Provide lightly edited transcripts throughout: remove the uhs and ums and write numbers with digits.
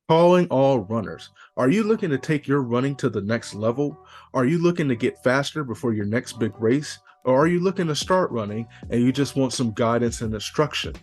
Calling all runners. Are you looking to take your running to the next level? Are you looking to get faster before your next big race? Or are you looking to start running and you just want some guidance and instruction?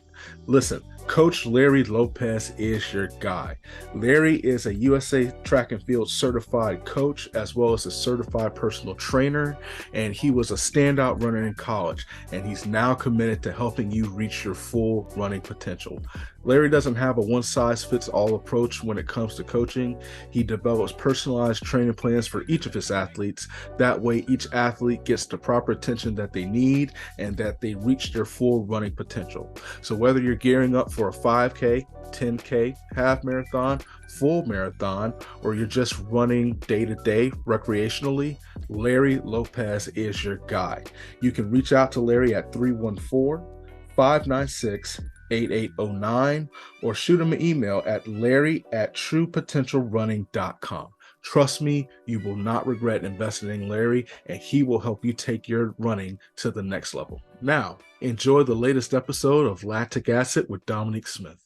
Listen, Coach Larry Lopez is your guy. Larry is a USA track and field certified coach as well as a certified personal trainer, and he was a standout runner in college, and he's now committed to helping you reach your full running potential. Larry doesn't have a one size fits all approach when it comes to coaching. He develops personalized training plans for each of his athletes. That way, each athlete gets the proper attention that they need and that they reach their full running potential. So, whether you're gearing up for a 5K, 10K, half marathon, full marathon, or you're just running day to day recreationally, Larry Lopez is your guy. You can reach out to Larry at 314-596 8809 or shoot him an email at larry@truepotentialrunning.com. Trust me, you will not regret investing in Larry, and he will help you take your running to the next level. Now, enjoy the latest episode of Lactic Acid with Dominique Smith.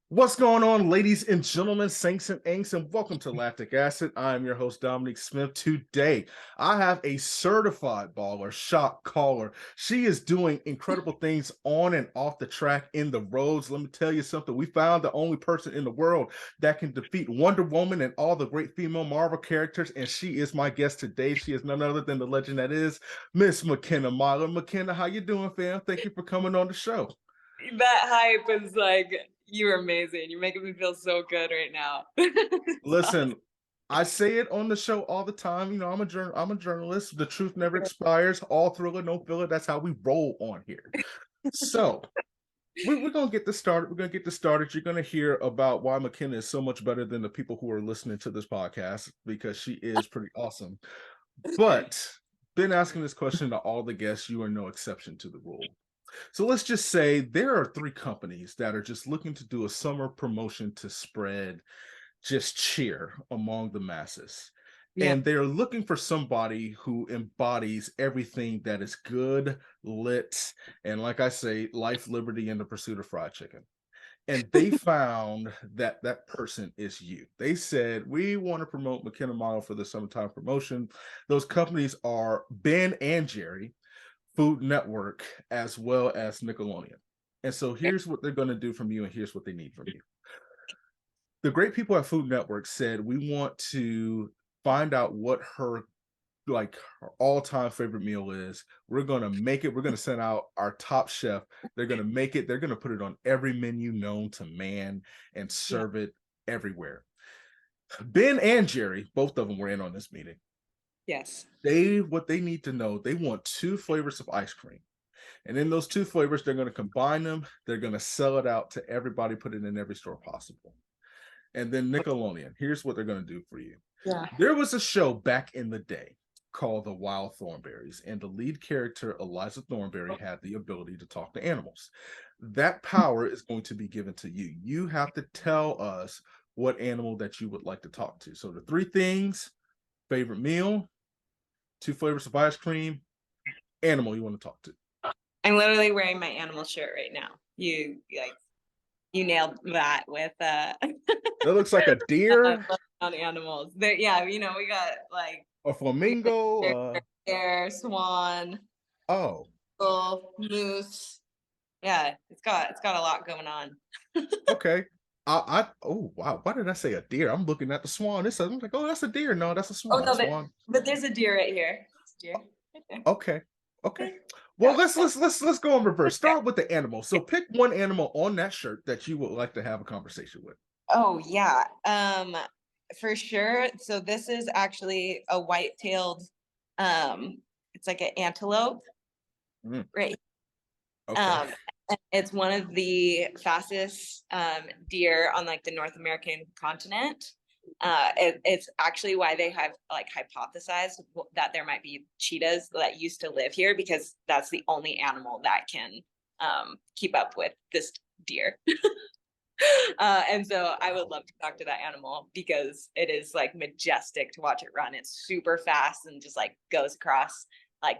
What's going on, ladies and gentlemen, saints and ain'ts, and welcome to Lactic Acid. I am your host, Dominique Smith. Today, I have a certified baller, shot caller. She is doing incredible things on and off the track in the roads. Let me tell you something. We found the only person in the world that can defeat Wonder Woman and all the great female Marvel characters, and she is my guest today. She is none other than the legend that is Miss Makenna Myler. Makenna, how you doing, fam? Thank you for coming on the show. That hype is like, you're amazing. You're making me feel so good right now. Listen, I say it on the show all the time. You know, I'm a journalist. The truth never expires. All thriller, no filler. That's how we roll on here. So we're gonna get this started. We're gonna get this started. You're gonna hear about why Makenna is so much better than the people who are listening to this podcast because she is pretty awesome. But been asking this question to all the guests. You are no exception to the rule. So let's just say there are three companies that are just looking to do a summer promotion to spread just cheer among the masses. Yeah. And they're looking for somebody who embodies everything that is good, lit, and like I say, life, liberty, and the pursuit of fried chicken. And they found that that person is you. They said, we want to promote Makenna Myler for the summertime promotion. Those companies are Ben and Jerry, Food Network, as well as Nickelodeon. And so here's what they're going to do from you, and here's what they need from you. The great people at Food Network said, we want to find out what her all-time favorite meal is. We're going to make it. We're going to send out our top chef. They're going to make it. They're going to put it on every menu known to man and serve it everywhere. Ben and Jerry, both of them were in on this meeting. Yes. What they need to know, they want two flavors of ice cream. And in those two flavors, they're going to combine them. They're going to sell it out to everybody, put it in every store possible. And then Nickelodeon, here's what they're going to do for you. Yeah. There was a show back in the day called The Wild Thornberrys, and the lead character, Eliza Thornberry, had the ability to talk to animals. That power is going to be given to you. You have to tell us what animal that you would like to talk to. So the three things: favorite meal, two flavors of ice cream, animal you want to talk to. I'm literally wearing my animal shirt right now. You nailed that with That looks like a deer on animals. There, yeah, we got like a flamingo, bear, swan, oh, wolf, moose. Yeah, it's got a lot going on. okay. Oh wow, why did I say a deer? I'm looking at the swan. I'm like, oh, that's a deer. No, that's a Oh swan. no, Swan. but there's a deer right here. Deer right there. Okay. Well, let's go in reverse. Start with the animal. So pick one animal on that shirt that you would like to have a conversation with. Oh yeah. For sure. So this is actually a white-tailed, it's like an antelope, right? Okay. It's one of the fastest deer on like the North American continent. It's actually why they have like hypothesized that there might be cheetahs that used to live here, because that's the only animal that can keep up with this deer. And so I would love to talk to that animal because it is like majestic to watch it run. It's super fast and just like goes across like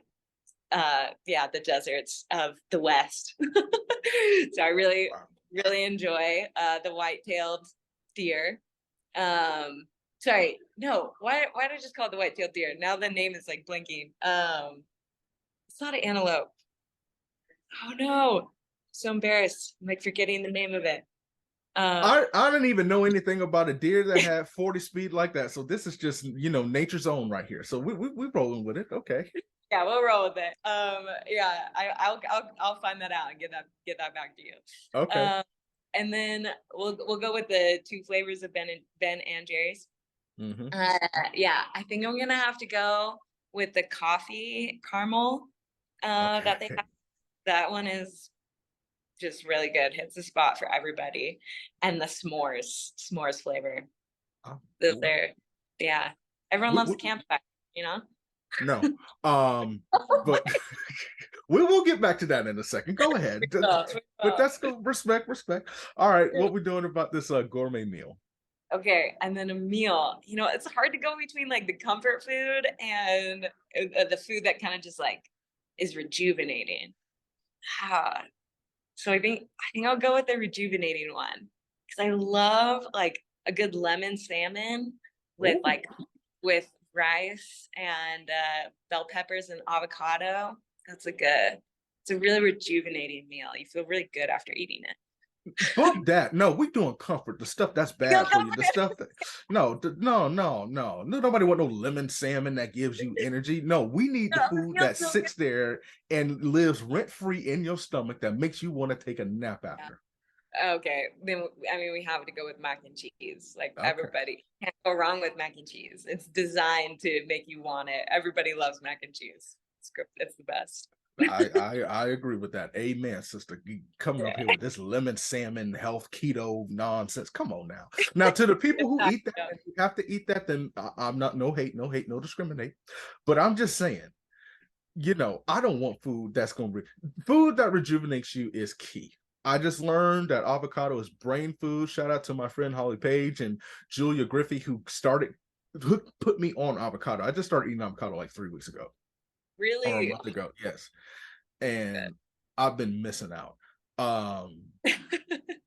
the deserts of the West. So I really enjoy the white-tailed deer. Sorry, no, why did I just call it the white-tailed deer? Now the name is like blinking. It's not an antelope. Oh no, so embarrassed. I'm like forgetting the name of it. I didn't even know anything about a deer that had 40 speed like that. So this is just, nature's own right here. So we rolling with it. Okay. Yeah, we'll roll with it. Yeah, I'll find that out and get that back to you. Okay. And then we'll go with the two flavors of Ben and Jerry's. Mm-hmm. Yeah, I think I'm gonna have to go with the coffee caramel that they Okay. have. That one is just really good. Hits the spot for everybody. And the s'mores flavor. Oh, Those ooh. are, yeah. Everyone We, loves we, a campfire, you know? no. But we will get back to that in a second. Go ahead. But that's go respect. All right, what we doing about this gourmet meal? Okay, and then a meal. It's hard to go between like the comfort food and the food that kind of just like is rejuvenating. Ah, so I think I'll go with the rejuvenating one because I love like a good lemon salmon with Ooh. like with rice and bell peppers and avocado. It's a really rejuvenating meal. You feel really good after eating it. Bump that. No, we doing comfort. The stuff that's bad for you. The stuff that no. Nobody want no lemon salmon that gives you energy. No, we need the food that sits there and lives rent free in your stomach that makes you want to take a nap after. Okay, then I mean we have to go with mac and cheese. Like Okay. everybody can't go wrong with mac and cheese. It's designed to make you want it. Everybody loves mac and cheese. It's the best. I agree with that. Amen, sister. You coming up Yeah. here with this lemon salmon health keto nonsense. Come on now. Now to the people who eat that, and you have to eat that, then I'm not no hate, no discriminate. But I'm just saying, I don't want food that's food that rejuvenates you is key. I just learned that avocado is brain food. Shout out to my friend Holly Page and Julia Griffey who put me on avocado. I just started eating avocado like 3 weeks ago or a Really? month ago. Yes. And I've been missing out.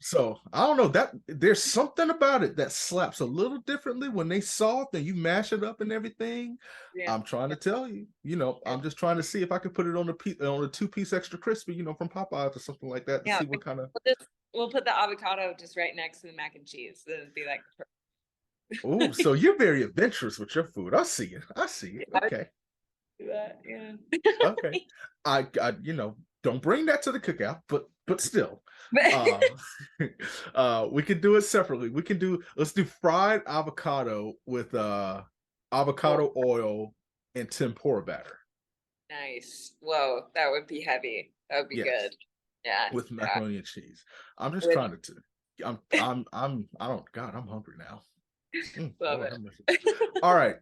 So I don't know that there's something about it that slaps a little differently when they soft and you mash it up and everything. Yeah. I'm trying to tell you, I'm just trying to see if I could put it on a 2-piece extra crispy, from Popeyes or something like that to Yeah, see what kind of. we'll put the avocado just right next to the mac and cheese. It'd be like Oh, so you're very adventurous with your food. I see it. Okay. that. Yeah. Okay. I don't bring that to the cookout, but still. Uh we could do it separately. Let's do fried avocado with avocado oil and tempura batter. Nice. Whoa, that would be heavy. That would be Yes, good. Yeah. with Yeah. macaroni and cheese. I'm just With, trying to I don't God, I'm hungry now. love Lord have mercy. it. All right.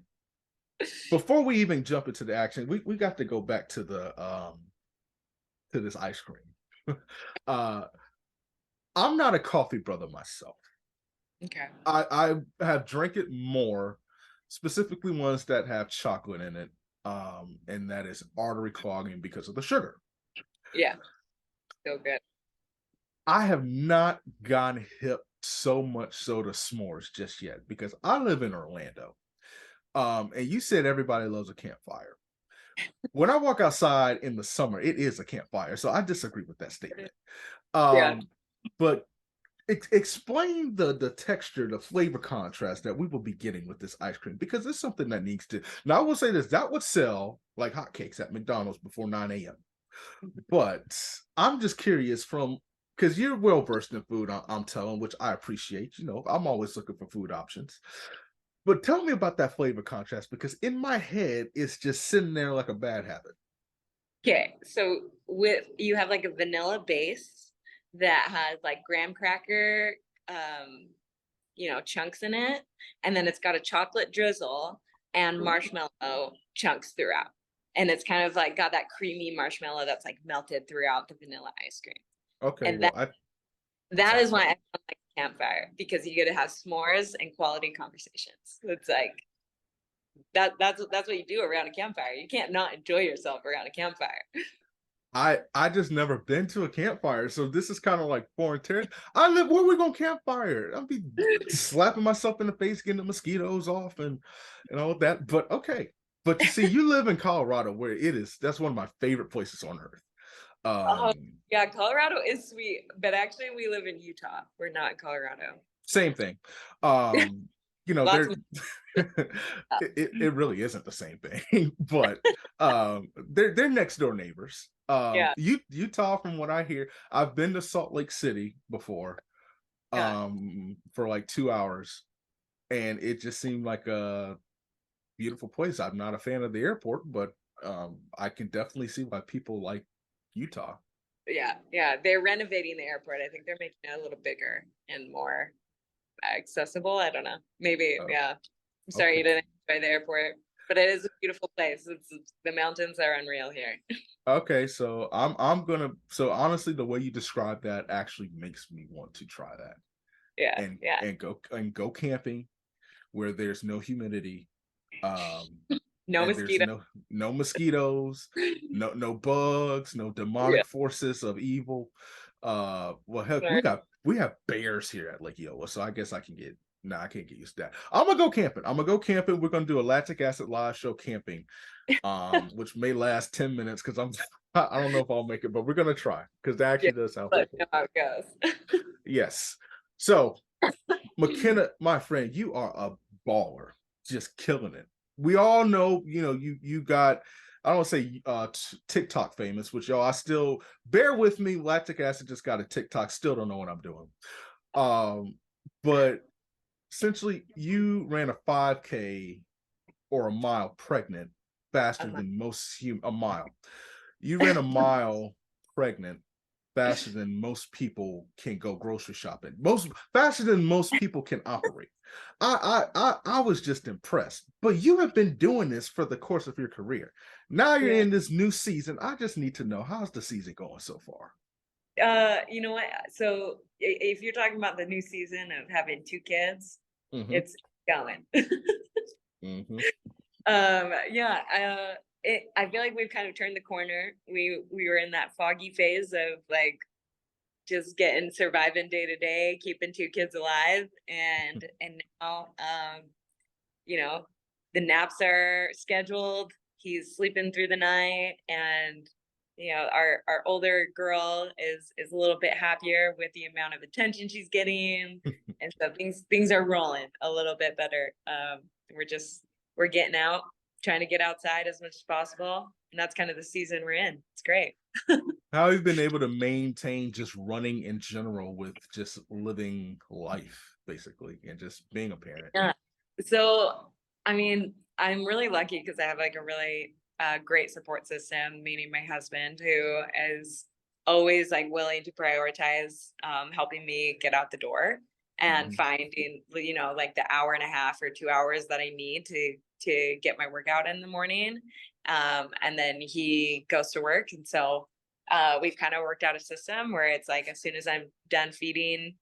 Before we even jump into the action, we got to go back to to this ice cream. uh I'm not a coffee brother myself. Okay. I have drank it more, specifically ones that have chocolate in it, and that is artery clogging because of the sugar. Yeah. So good. I have not gone hip so much so to s'mores just yet because I live in Orlando. And you said everybody loves a campfire. When I walk outside in the summer, it is a campfire. So I disagree with that statement. Yeah. But explain the texture, the flavor contrast that we will be getting with this ice cream because it's something that needs to. Now I will say this: that would sell like hotcakes at McDonald's before 9 a.m. But I'm just curious because you're well versed in food. I'm telling, which I appreciate. I'm always looking for food options. But tell me about that flavor contrast because in my head, it's just sitting there like a bad habit. Okay. So you have like a vanilla base that has like graham cracker chunks in it, and then it's got a chocolate drizzle and marshmallow chunks throughout. And it's kind of like got that creamy marshmallow that's like melted throughout the vanilla ice cream. Okay, And well, I'm that sorry. is why I don't like campfire because you get to have s'mores and quality conversations. It's like that's what you do around a campfire. You can't not enjoy yourself around a campfire. I just never been to a campfire, so this is kind of like foreign territory. I live where we gonna campfire? I'll be slapping myself in the face, getting the mosquitoes off, and all of that. But okay, but you see, you live in Colorado, where it is. That's one of my favorite places on earth. Oh, Um, yeah, Colorado is sweet, but actually we live in Utah. We're not in Colorado. Same thing. Um, Lots they're of it really isn't the same thing, but they're next door neighbors. yeah, Utah, from what I hear, I've been to Salt Lake City before, yeah, for like 2 hours, and it just seemed like a beautiful place. I'm not a fan of the airport, but I can definitely see why people like Utah. yeah, yeah. They're renovating the airport. I think they're making it a little bigger and more accessible. I don't know. Maybe, Oh, yeah. I'm sorry okay. you didn't enjoy the airport, but it is a beautiful place. The mountains are unreal here. Okay, so I'm gonna so honestly, the way you describe that actually makes me want to try that Yeah, and yeah, go camping where there's no humidity, um, no and there's mosquito. no mosquitoes, no bugs, no Yeah, demonic forces of evil. Well, heck, sorry. we have bears here at Lake Eowa, so I guess I can get no, I can't get used to that. I'm gonna go camping. I'm gonna go camping. We're gonna do a Lactic Acid live show camping, which may last 10 minutes because I don't know if I'll make it, but we're gonna try because that Yeah, actually does sound pretty let me cool. know how it goes. Yes. So Makenna, my friend, you are a baller, just killing it. We all know, you got, I don't want to say TikTok famous, which y'all, I still bear with me. Lactic Acid just got a TikTok, still don't know what I'm doing. But essentially, you ran a 5K or a mile pregnant faster than a mile. You ran a mile pregnant faster than most people can go grocery shopping. Most faster than most people can operate. I was just impressed. But you have been doing this for the course of your career. Now you're Yeah. in this new season. I just need to know, how's the season going so far? You know what? So if you're talking about the new season of having two kids, Mm-hmm. it's going. Mm-hmm. Yeah, I feel like we've kind of turned the corner. We were in that foggy phase of like just getting surviving day to day, keeping two kids alive, and now you know, the naps are scheduled. He's sleeping through the night, and our older girl is a little bit happier with the amount of attention she's getting, and so things are rolling a little bit better. We're getting out, trying to get outside as much as possible, and that's kind of the season we're in. It's great. How have you been able to maintain just running in general with just living life, basically, and just being a parent? Yeah. So, I mean, I'm really lucky because I have like a really great support system, meaning my husband, who is always like willing to prioritize helping me get out the door and Mm-hmm. finding, like the hour and a half or 2 hours that I need to get my workout in the morning. And then he goes to work. And so we've kind of worked out a system where it's like as soon as I'm done feeding,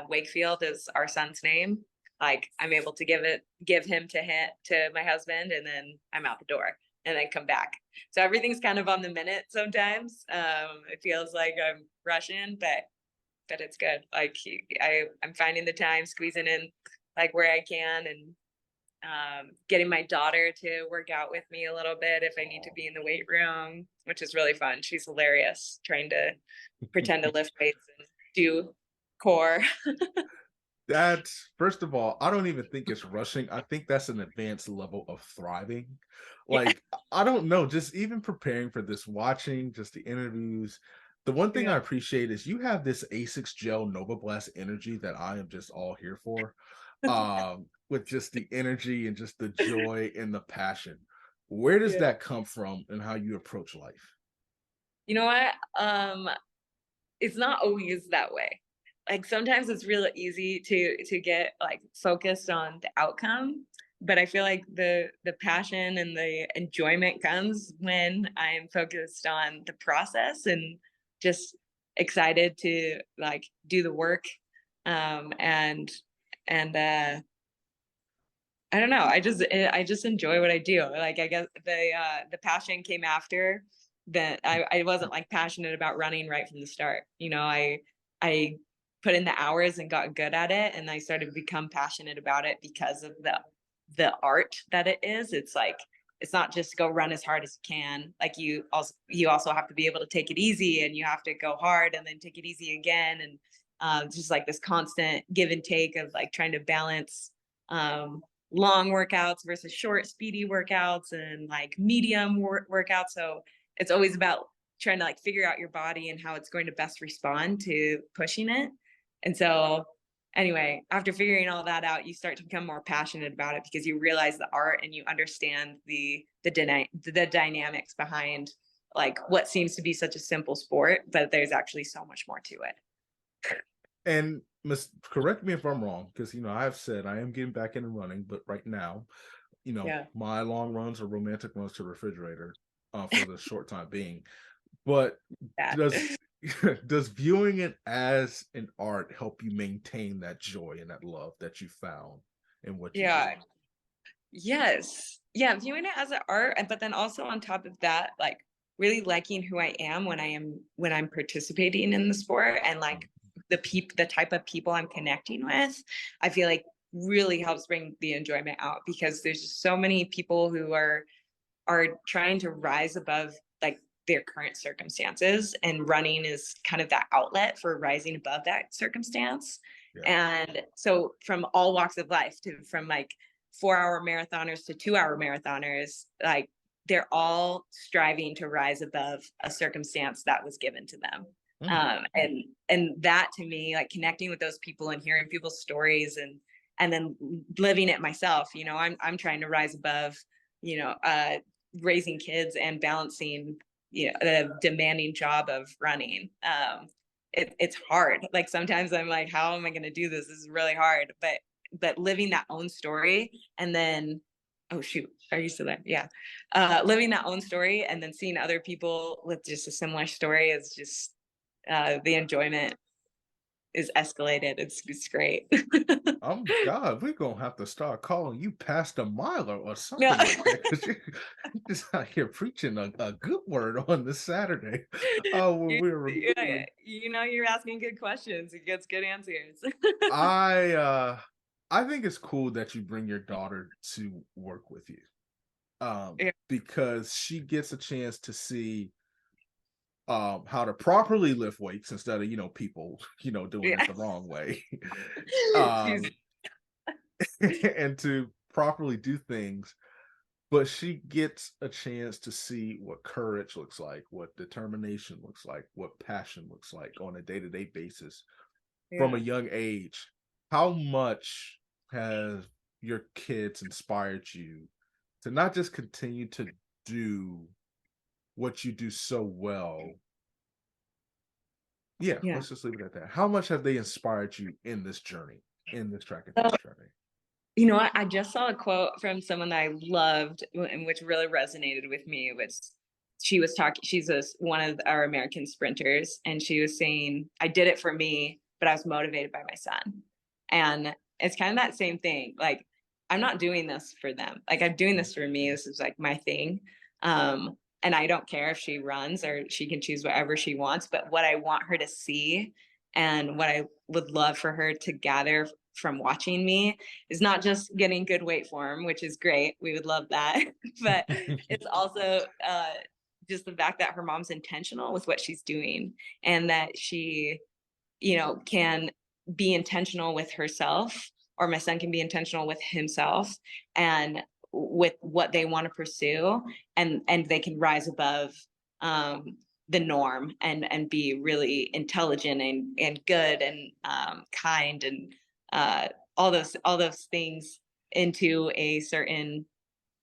Wakefield is our son's name, like I'm able to give him to my husband, and then I'm out the door and then come back. So everything's kind of on the minute sometimes. It feels like I'm rushing, but it's good. Like I'm finding the time, squeezing in like where I can, and getting my daughter to work out with me a little bit if I need to be in the weight room, which is really fun. She's hilarious, trying to pretend to lift weights and do core. That's first of all, I don't even think it's rushing. I think that's an advanced level of thriving. Yeah, Like, I don't know, just even preparing for this, watching just the interviews. The one thing I yeah, appreciate is you have this Asics Gel Nova Blast energy that I am just all here for. With just the energy and just the joy and the passion. Where does yeah. that come from and how you approach life? You know what? It's not always that way. Like sometimes it's real easy to get like focused on the outcome, but I feel like the passion and the enjoyment comes when I'm focused on the process and just excited to like do the work. Um and and uh I don't know. I just enjoy what I do. Like I guess the passion came after, that I wasn't like passionate about running right from the start. You know, I put in the hours and got good at it, and I started to become passionate about it because of the art that it is. It's like it's not just go run as hard as you can. Like you also have to be able to take it easy, and you have to go hard and then take it easy again, and just like this constant give and take of like trying to balance long workouts versus short speedy workouts and like medium workouts. So it's always about trying to like figure out your body and how it's going to best respond to pushing it. And so anyway, after figuring all that out, you start to become more passionate about it because you realize the art and you understand the dynamics behind like what seems to be such a simple sport, but there's actually so much more to it. And correct me if I'm wrong, because I've said I am getting back into running, but right now, Yeah. my long runs are romantic runs to the refrigerator for the short time being. But That. does viewing it as an art help you maintain that joy and that love that you found in what you do? Yeah. Yes. Yeah, viewing it as an art, but then also on top of that, like really liking who I am when I'm participating in the sport, and like the type of people I'm connecting with, I feel like really helps bring the enjoyment out, because there's just so many people who are trying to rise above like their current circumstances, and running is kind of that outlet for rising above that circumstance. Yeah. And so from all walks of life, from like 4-hour marathoners to 2-hour marathoners, like they're all striving to rise above a circumstance that was given to them. And that to me, like connecting with those people and hearing people's stories and then living it myself, I'm trying to rise above, raising kids and balancing, the demanding job of running. It's hard. Like sometimes I'm like, how am I going to do this? This is really hard. But living that own story, and then, oh shoot, are you still there? Yeah. Living that own story and then seeing other people with just a similar story is just the enjoyment is escalated. It's great. Oh God, we're gonna have to start calling you Pastor Myler or No. something like that, because you're just out here preaching a good word on this Saturday. Oh, when we're Yeah, you're asking good questions. It gets good answers. I I think it's cool that you bring your daughter to work with you. Yeah. Because she gets a chance to see how to properly lift weights instead of people doing it Yeah. the wrong way. She's um and to properly do things, but she gets a chance to see what courage looks like, what determination looks like, what passion looks like on a day-to-day basis from a yeah. young age. How much has your kids inspired you to not just continue to do what you do so well? Yeah, Yeah. let's just leave it at that. How much have they inspired you in this journey, in this track and So, field journey? you know what? I just saw a quote from someone that I loved and which really resonated with me, which she was talking, one of our American sprinters, and she was saying, I did it for me, but I was motivated by my son. And it's kind of that same thing. Like, I'm not doing this for them. Like, I'm doing this for me. This is like my thing. And I don't care if she runs or she can choose whatever she wants, but what I want her to see and what I would love for her to gather from watching me is not just getting good weight form, which is great. We would love that. But it's also just the fact that her mom's intentional with what she's doing, and that she, can be intentional with herself, or my son can be intentional with himself and with what they want to pursue, and they can rise above the norm and be really intelligent and good and kind and all those things into a certain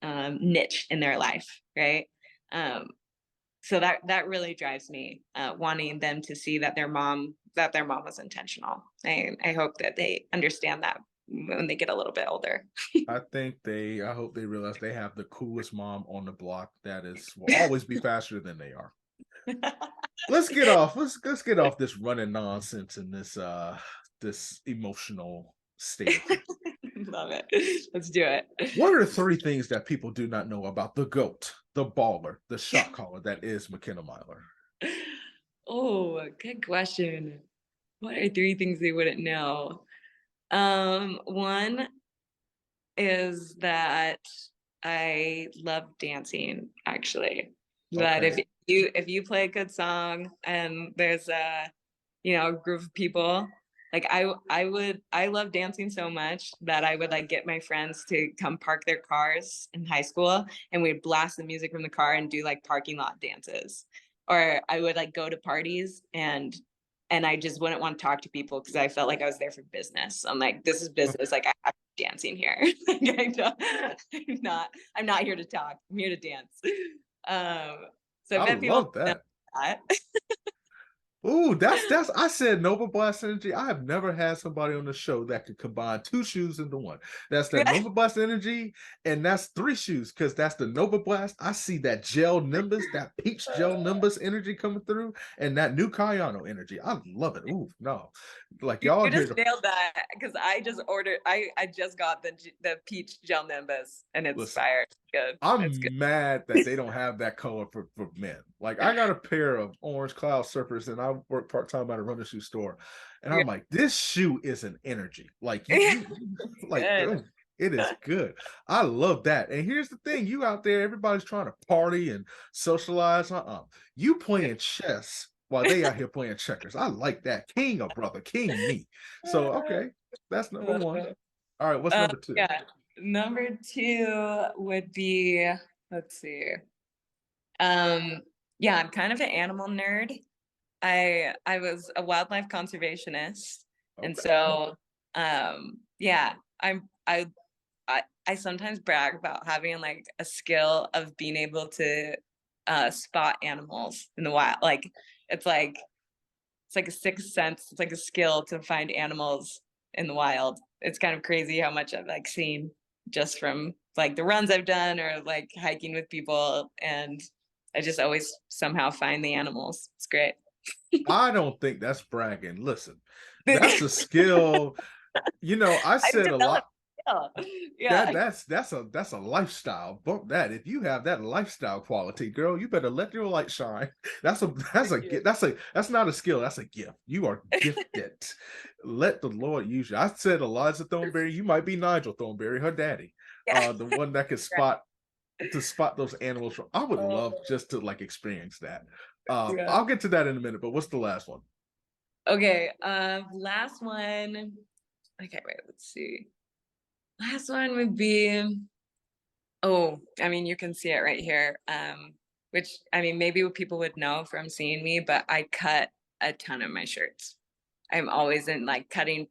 niche in their life, right? So that really drives me, wanting them to see that their mom was intentional. I hope that they understand that when they get a little bit older. I hope they realize they have the coolest mom on the block that will always be faster than they are. Let's get off. Let's get off this running nonsense and this emotional state of things. Love it. Let's do it. What are the 3 things that people do not know about the GOAT, the baller, the shot caller that is Makenna Myler? Oh, good question. What are three things they wouldn't know? One is that I love dancing, actually. That Okay. if you play a good song and there's a group of people, like I love dancing so much that I would like get my friends to come park their cars in high school and we'd blast the music from the car and do like parking lot dances. Or I would like go to parties and I just wouldn't want to talk to people because I felt like I was there for business. I'm like, this is business. Like I have to be dancing here. Like I'm not here to talk. I'm here to dance. So I I bet people love know that. that. Ooh, that's I said Nova Blast Energy. I have never had somebody on the show that could combine two shoes into one. That's that Nova Blast Energy, and that's three shoes, because that's the Nova Blast. I see that gel Nimbus, that peach gel Nimbus energy coming through, and that new Cayano energy. I love it. Ooh, no. Like y'all You here just to nailed that because I just ordered. I just got the peach gel nimbus and it's listen. fire. Good. It's good. I'm mad that they don't have that color for men. Like I got a pair of orange cloud surfers and I work part-time at a running shoe store. And Yeah. I'm like, this shoe is an energy. Like you like Good. it is good. I love that. And here's the thing, you out there, everybody's trying to party and socialize. You playing chess while they out here playing checkers. I like that. King of brother, king me. So okay, that's number one. All right, what's number two? Yeah. Number two would be, let's see. Um, yeah, I'm kind of an animal nerd. I was a wildlife conservationist, and Okay. so yeah, I sometimes brag about having like a skill of being able to spot animals in the wild. Like it's like it's like a sixth sense. It's like a skill to find animals in the wild. It's kind of crazy how much I've like seen just from like the runs I've done or like hiking with people, and I just always somehow find the animals. It's great. I don't think that's bragging. Listen, that's a skill. I I've said a developed lot. skill. That Yeah. that's a lifestyle. Bump that. If you have that lifestyle quality, girl, you better let your light shine. That's Thank a you. that's not a skill. That's a gift. You are gifted. Let the Lord use you. I said Eliza Thornberry. You might be Nigel Thornberry, her daddy, Yeah. the one that could spot those animals. I would Oh, love just to like experience that. yeah. I'll get to that in a minute. But what's the last one? Okay. Last one. Okay, wait, let's see. Last one would be, oh, I mean, you can see it right here. Which I mean, maybe what people would know from seeing me, but I cut a ton of my shirts. I'm always in like cutting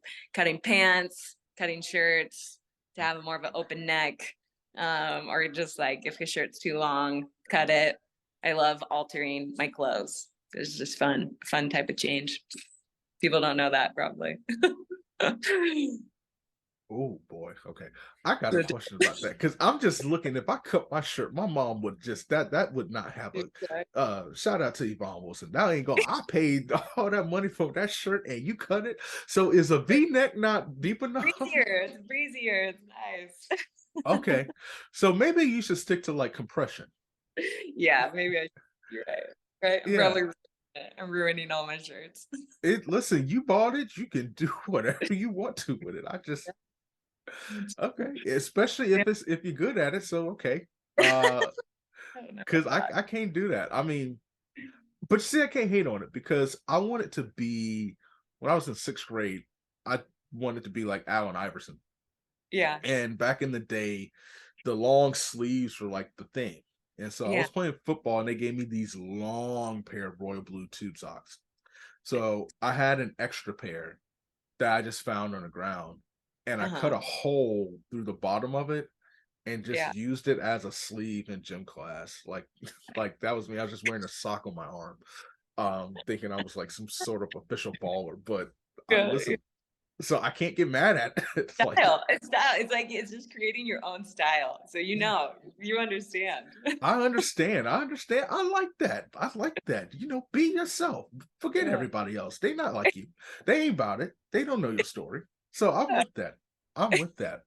pants, cutting shirts to have a more of an open neck. Or just like if your shirt's too long, cut it. I love altering my clothes. It's just fun type of change. People don't know that probably. Oh boy. Okay. I got a question about that because I'm just looking. If I cut my shirt, my mom would just that would not have a shout out to Yvonne Wilson. That ain't going. I paid all that money for that shirt and you cut it. So is a V-neck not deep enough? Breezier, it's breezier, it's nice. Okay. So maybe you should stick to like compression. Yeah, maybe you're right. Right, I'm Yeah. probably I'm ruining all my shirts. Listen, you bought it, you can do whatever you want to with it. I just okay. Especially if you're good at it. So okay. I don't know Because about I that. can't do that. I mean, but you see, I can't hate on it because I want it to be when I was in sixth grade, I wanted to be like Allen Iverson. Yeah, And back in the day, the long sleeves were like the thing. And so I yeah, was playing football and they gave me these long pair of royal blue tube socks. So I had an extra pair that I just found on the ground and I cut uh-huh, a hole through the bottom of it and just yeah. used it as a sleeve in gym class. Like like that was me. I was just wearing a sock on my arm, thinking I was like some sort of official baller. But Good. listen, so I can't get mad at it. Like Style. It's style. It's like it's just creating your own style. So you understand. I understand. I understand. I like that. I like that. Be yourself. Forget Yeah. everybody else. They not like you. They ain't about it. They don't know your story. So I'm with that. I'm with that.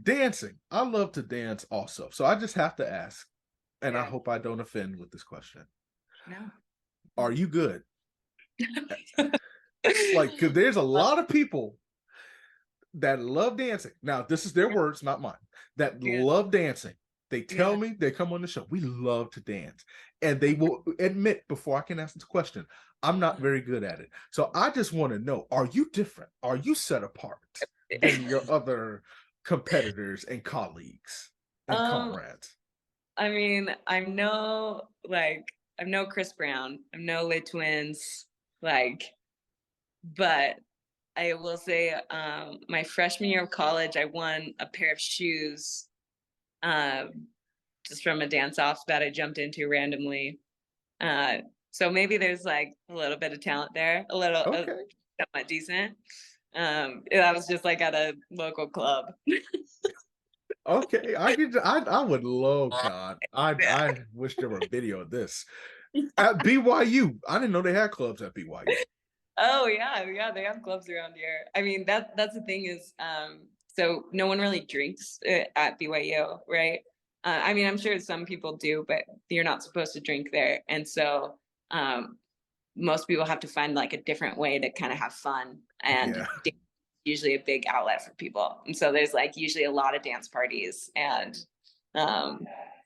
Dancing. I love to dance also. So I just have to ask, and I Yeah. hope I don't offend with this question. No. Are you good? Like, because there's a lot of people that love dancing. Now, this is their words, not mine. That Yeah. love dancing. They tell Yeah. me, they come on the show, we love to dance. And they will admit before I can ask this question, I'm not very good at it. So I just want to know, are you different? Are you set apart than your other competitors and colleagues and Um, comrades? I mean, I'm no Chris Brown. I'm no Lit Twins. Like, but I will say, my freshman year of college, I won a pair of shoes, um, just from a dance off that I jumped into randomly. Uh, so maybe there's like a little bit of talent there, Okay. somewhat decent. That was just like at a local club. Okay. I would love God. Yeah. I wish there were a video of this. At BYU. I didn't know they had clubs at BYU. Oh yeah, yeah, they have clubs around here. I mean, that's the thing is, so no one really drinks at BYU, right? I mean, I'm sure some people do, but you're not supposed to drink there, and so most people have to find like a different way to kind of have fun, and Yeah. dance is usually a big outlet for people, and so there's like usually a lot of dance parties, and um,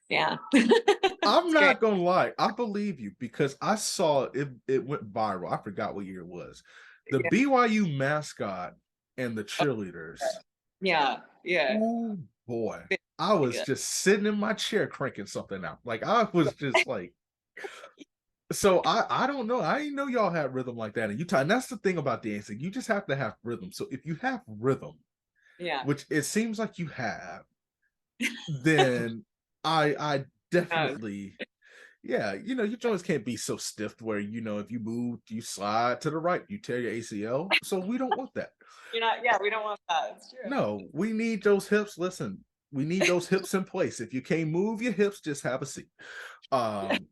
yeah, I'm it's great. not gonna lie, I believe you because I saw it. It went viral. I forgot what year it was. The Yeah, BYU mascot and the cheerleaders. yeah, yeah. Oh boy, I was Yeah. just sitting in my chair cranking something out. Like I was just like, so I don't know. I didn't know y'all had rhythm like that in Utah. And that's the thing about dancing. You just have to have rhythm. So if you have rhythm, Yeah. which it seems like you have, then I Um, definitely. Yeah, your joints can't be so stiff where if you move, you slide to the right, you tear your ACL. So we don't want that. You're not, yeah, we don't want that. It's true. No, we need those hips. Listen, we need those hips in place. If you can't move your hips, just have a seat. Um,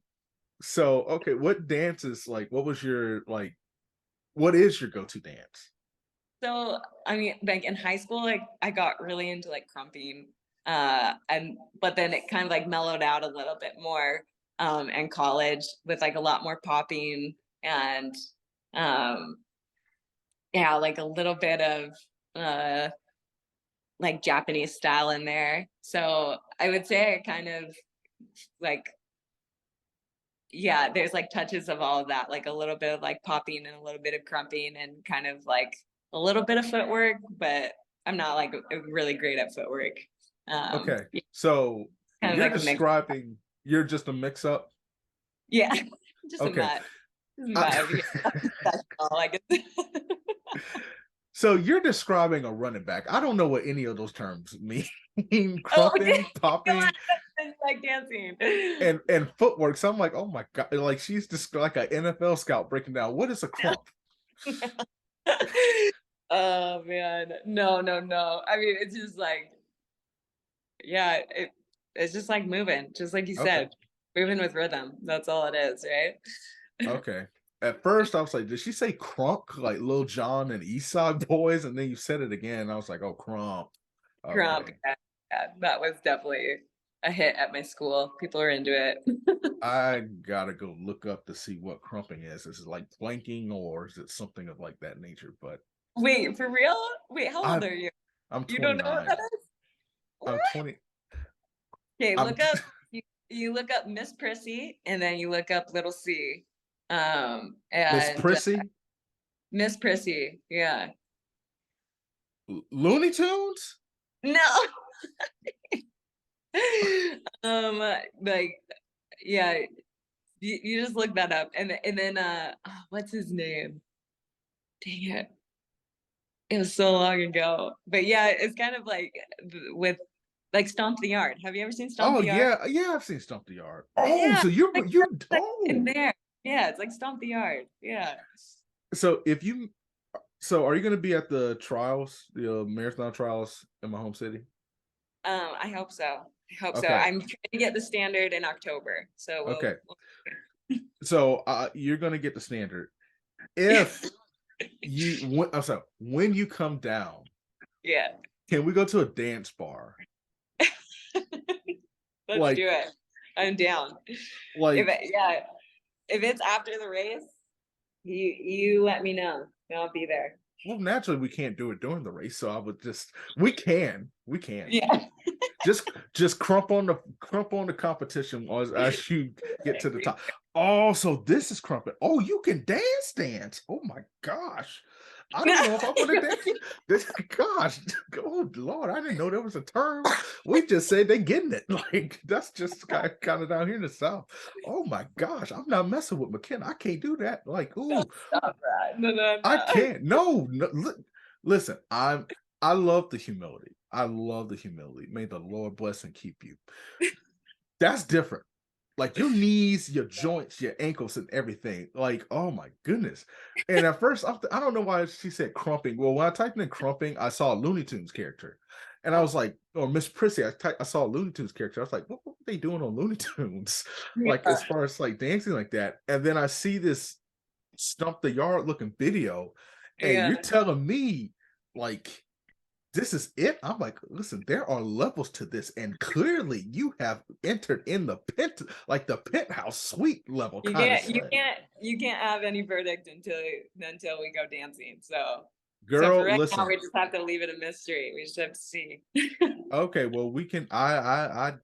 so okay, what dances like what was your like what is your go-to dance? So, I mean, like in high school, like I got really into like crumping. And but then it kind of like mellowed out a little bit more in college with like a lot more popping and um yeah, like a little bit of uh like Japanese style in there. So I would say I kind of like yeah, there's like touches of all of that, like a little bit of like popping and a little bit of crumping and kind of like a little bit of footwork, but I'm not like really great at footwork. Okay, Yeah, so kind of you're like a mix. describing you're just a mix-up. Yeah, just a Okay. mutt. Vibe. I- Yeah, that's all I guess. So you're describing a running back. I don't know what any of those terms mean. Oh, okay. Crumping, Come on, popping, it's like dancing. and footwork. So I'm like, oh my god, like she's just like an NFL scout breaking down. What is a crump? Oh man, no, no, no. I mean, it's just like, yeah, it's just like moving, just like you Okay, said, moving with rhythm. That's all it is, right? okay. At first, I was like, did she say crunk like Lil Jon and East Side Boys? And then you said it again. I was like, oh, crump. Crump, Okay. yeah, yeah, that was definitely a hit at my school. People are into it. I gotta go look up to see what crumping is. Is it like planking or is it something of like that nature? But Wait, for real? Wait, how old I are you? I'm You don't know what 29. that is? What? I'm 20. Okay, I'm look up. You look up Miss Prissy, and then you look up Little C, Miss and Prissy, Miss Prissy. Yeah. Looney Tunes. No. Like, yeah, you just look that up, and then what's his name? Dang it. It was so long ago. But yeah, it's kind of like with like Stomp the Yard. Have you ever seen Stomp Oh the Yard? yeah, yeah. I've seen Stump the Yard. Oh, Yeah, so like you that's like in oh. there. Yeah, it's like Stomp the Yard. Yeah. So if you so are you going to be at the trials, the marathon trials in my home city? I hope so. I hope so. Okay, I'm trying to get the standard in October. So okay. we'll So you're going to get the standard. If I'm sorry, when you come down, yeah. can we go to a dance bar? Let's Like do it. I'm down. Like, If it's after the race, you let me know. I'll be there. well, naturally we can't do it during the race, so I would just we can Yeah. just crump on the competition as you get to the top. Oh, so this is crumping. Oh, you can dance. Oh my gosh. I don't know if I want to dance. This, gosh, oh Lord, I didn't know there was a term. We just say they getting it. Like that's just kind of down here in the South. Oh my gosh, I'm not messing with Makenna. I can't do that. Like, ooh, Stop that. No, no, I no. can't. No, listen, I love the humility. I love the humility. May the Lord bless and keep you. That's different. Like your knees, your joints, your ankles, and everything. Like, oh my goodness. And at first, I don't know why she said crumping. Well, when I typed in crumping, I saw a Looney Tunes character. And I was like, or Miss Prissy, I saw a Looney Tunes character. I was like, what were they doing on Looney Tunes? Like, Yeah. as far as like dancing like that. And then I see this stump the yard looking video, and you're Yeah. telling me like this is it. I'm like, listen, there are levels to this, and clearly you have entered in the the penthouse suite level You kind of can't, you stuff. can't, you can't have any verdict until we go dancing. So for Girl, right now, listen. we just have to leave it a mystery. We just have to see. Okay, well, we can I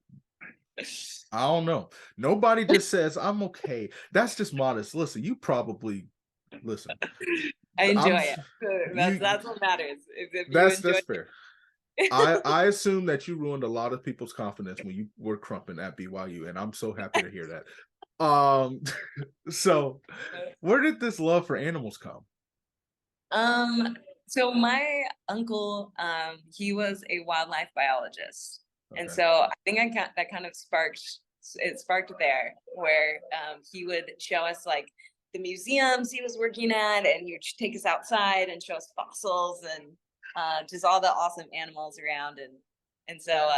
don't know. Nobody just says I'm okay. That's just modest. Listen, you probably listen. I I'm enjoy it. That's you that's what matters. If you enjoy that's fair. I assume that you ruined a lot of people's confidence when you were crumping at BYU, and I'm so happy to hear that. So it. where did this love for animals come? So my uncle, he was a wildlife biologist, and Okay. so I think that kind of sparked there, where he would show us like the museums he was working at, and he would take us outside and show us fossils and just all the awesome animals around, and so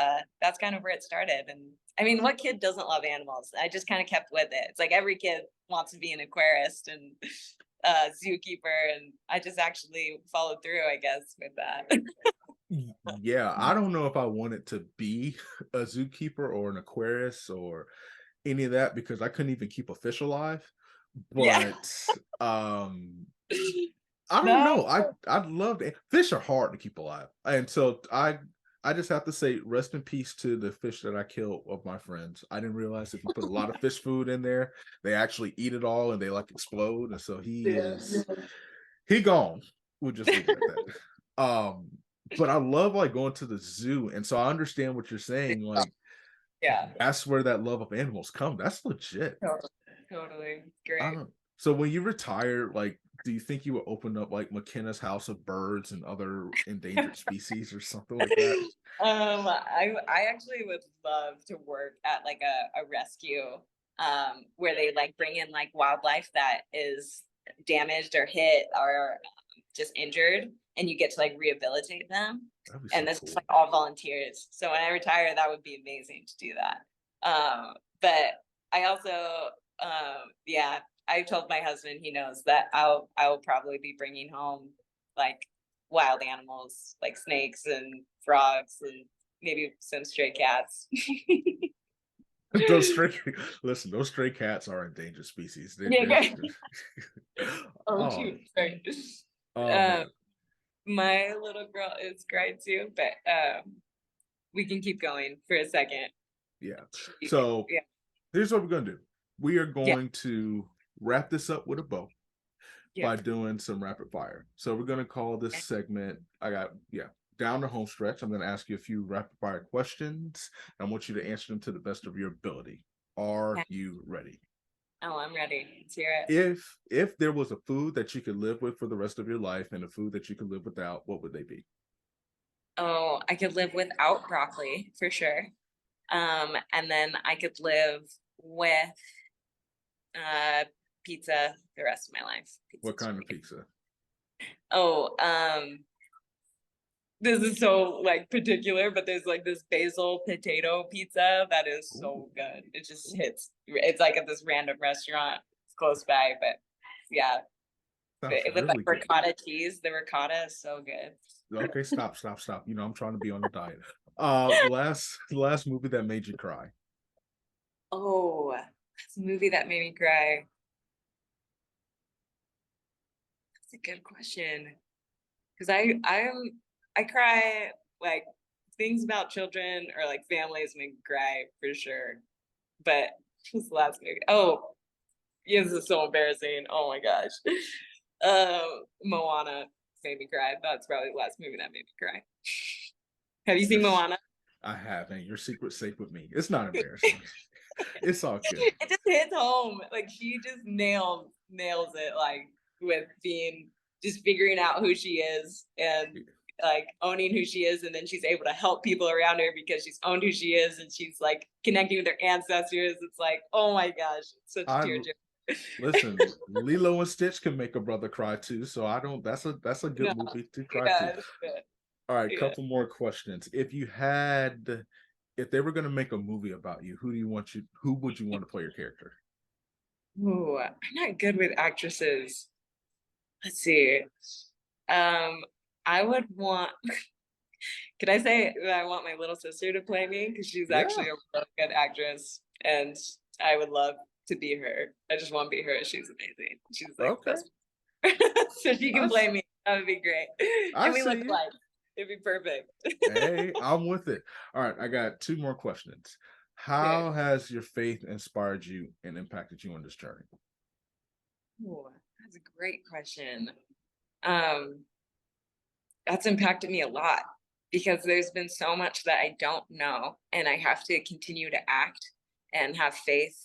that's kind of where it started. And I mean, what kid doesn't love animals? I just kind of kept with it. It's like every kid wants to be an aquarist and zookeeper, and I just actually followed through, I guess, with that. Yeah, I don't know if I wanted to be a zookeeper or an aquarist or any of that because I couldn't even keep a fish alive. Yeah. But I don't No. know. I'd love to. Fish are hard to keep alive, and so I just have to say rest in peace to the fish that I killed of my friends. I didn't realize if you put a lot of fish food in there, they actually eat it all and they like explode. And so Yeah. he gone. We'll just leave it at that. But I love like going to the zoo, and so I understand what you're saying. Like Yeah. that's where that love of animals come. That's legit. Totally. Totally. I Great. don't. So when you retire, like, do you think you would open up like Makenna's House of Birds and other endangered species or something like that? I actually would love to work at like a rescue where they like bring in like wildlife that is damaged or hit or just injured, and you get to like rehabilitate them. That'd be And so this is cool. like all volunteers. So when I retire, that would be amazing to do that. But I also, yeah, I told my husband, he knows that I will probably be bringing home like wild animals, like snakes and frogs and maybe some stray cats. Those stray listen, those stray cats are endangered species. Yeah, They're okay. Oh oh shoot, sorry. oh Um, man. my little girl is cried too, but we can keep going for a second. Yeah. She, So yeah, here's what we're gonna do. We are yeah, going to wrap this up with a bow yeah. by doing some rapid fire. So we're gonna call this segment. Down the home stretch. I'm gonna ask you a few rapid fire questions. I want you to answer them to the best of your ability. Are Okay. you ready? Oh, I'm ready. Let's hear it. If there was a food that you could live with for the rest of your life and a food that you could live without, what would they be? Oh, I could live without broccoli for sure. And then I could live with uh pizza the rest of my life. What Pizza's kind of pretty good. pizza? Oh, this is so like particular, but there's like this basil potato pizza that is Ooh, so good. It just ooh, hits. It's like at this random restaurant. It's close by, but yeah, sounds with like really good. ricotta cheese. The ricotta is so good. Okay, stop. You know, I'm trying to be on a diet. Last movie that made you cry. Oh, that's a movie that made me cry. That's a good question. Because I cry like things about children or like families make me cry for sure. But what's the last movie? Oh, yeah, this is so embarrassing. Oh my gosh. Moana made me cry. That's probably the last movie that made me cry. Have you seen Yes, Moana? I have, and your secret's safe with me. It's not embarrassing. It's all good. It just hits home. Like she just nails it, like with being just figuring out who she is and like owning who she is, and then she's able to help people around her because she's owned who she is and she's like connecting with her ancestors. It's like, oh my gosh, it's such a I tearjerker. listen. Lilo and Stitch can make a brother cry too, so I don't. That's a good No, movie to cry to. yeah, it's good. All right, Yeah. couple more questions. If they were going to make a movie about you, who would you want to play your character? Ooh, I'm not good with actresses. Let's see. Um, I would want. Could I say that I want my little sister to play me because she's Yeah, actually a really good actress, and I would love to be her. I just want to be her. She's amazing. She's like the okay. best. So she I can play s- me. That would be great. I And we see look you. alike. It'd be perfect. Hey, I'm with it. All right, I got two more questions. Okay. How has your faith inspired you and impacted you on this journey? Ooh, that's a great question. Um, that's impacted me a lot because there's been so much that I don't know, and I have to continue to act and have faith,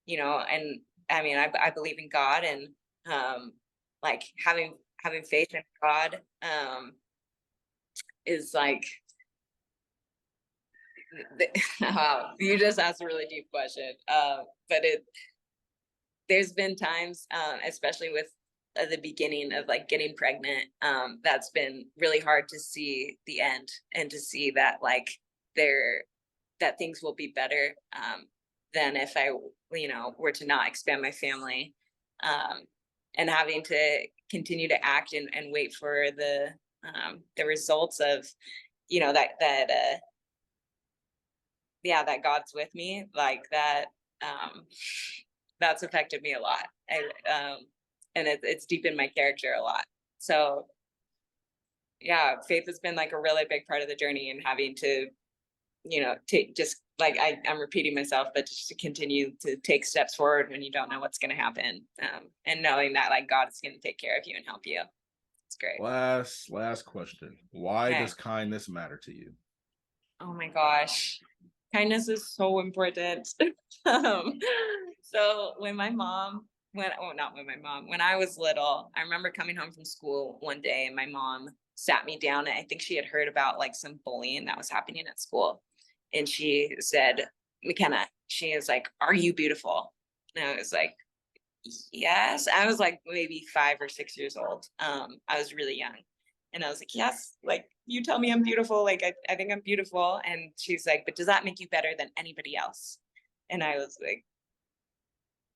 and I mean, I believe in God, and like having faith in God is like you just asked a really deep question. But there's been times, especially with the beginning of like getting pregnant, that's been really hard to see the end and to see that like there that things will be better than if I, were to not expand my family, um, and having to continue to act and wait for the results of, that yeah, that God's with me, like that. Um, that's affected me a lot. And it's deepened my character a lot. So yeah, faith has been like a really big part of the journey, and having to, take just like I'm repeating myself, but just to continue to take steps forward when you don't know what's going to happen, and knowing that like God is going to take care of you and help you. It's great. Last question. Why Okay. does kindness matter to you? Oh my gosh. Kindness is so important. um, so when I was little, I remember coming home from school one day and my mom sat me down, and I think she had heard about like some bullying that was happening at school. And she said, McKenna, she is like, "Are you beautiful?" And I was like, yes. I was like maybe 5 or 6 years old. I was really young. And I was like, yes, like you tell me I'm beautiful. Like I think I'm beautiful. And she's like, but does that make you better than anybody else? And I was like,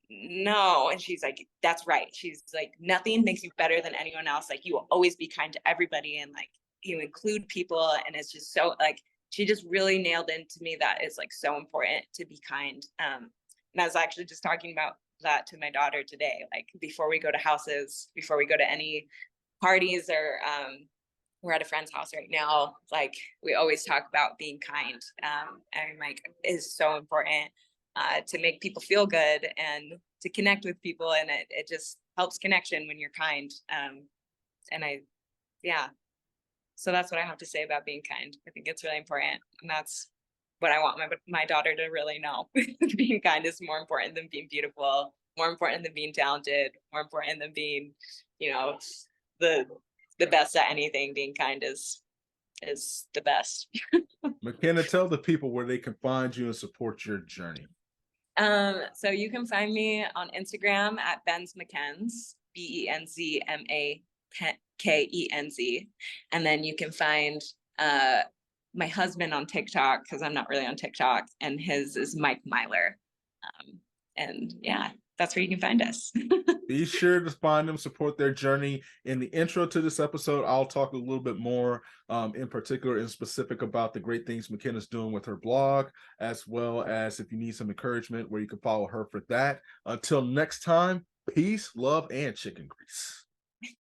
no. And she's like, that's right. She's like, nothing makes you better than anyone else. Like you will always be kind to everybody, and like you include people. And it's just so like she just really nailed into me that it's like so important to be kind. And I was actually just talking about that to my daughter today. Like before we go to houses, before we go to any parties, or we're at a friend's house right now. Like we always talk about being kind, and like is so important, to make people feel good and to connect with people, and it just helps connection when you're kind. And yeah, so that's what I have to say about being kind. I think it's really important, and that's what I want my daughter to really know. Being kind is more important than being beautiful, more important than being talented, more important than being, you know, the the best at anything. Being kind is the best. McKenna, tell the people where they can find you and support your journey. So you can find me on Instagram at Ben's McKenz, BenzMakenz. And then you can find my husband on TikTok, because I'm not really on TikTok, and his is Mike Myler. And yeah, that's where you can find us. Be sure to find them, support their journey. In the intro to this episode, I'll talk a little bit more in particular and specific about the great things Makenna's doing with her blog, as well as if you need some encouragement where you can follow her for that. Until next time, peace, love, and chicken grease.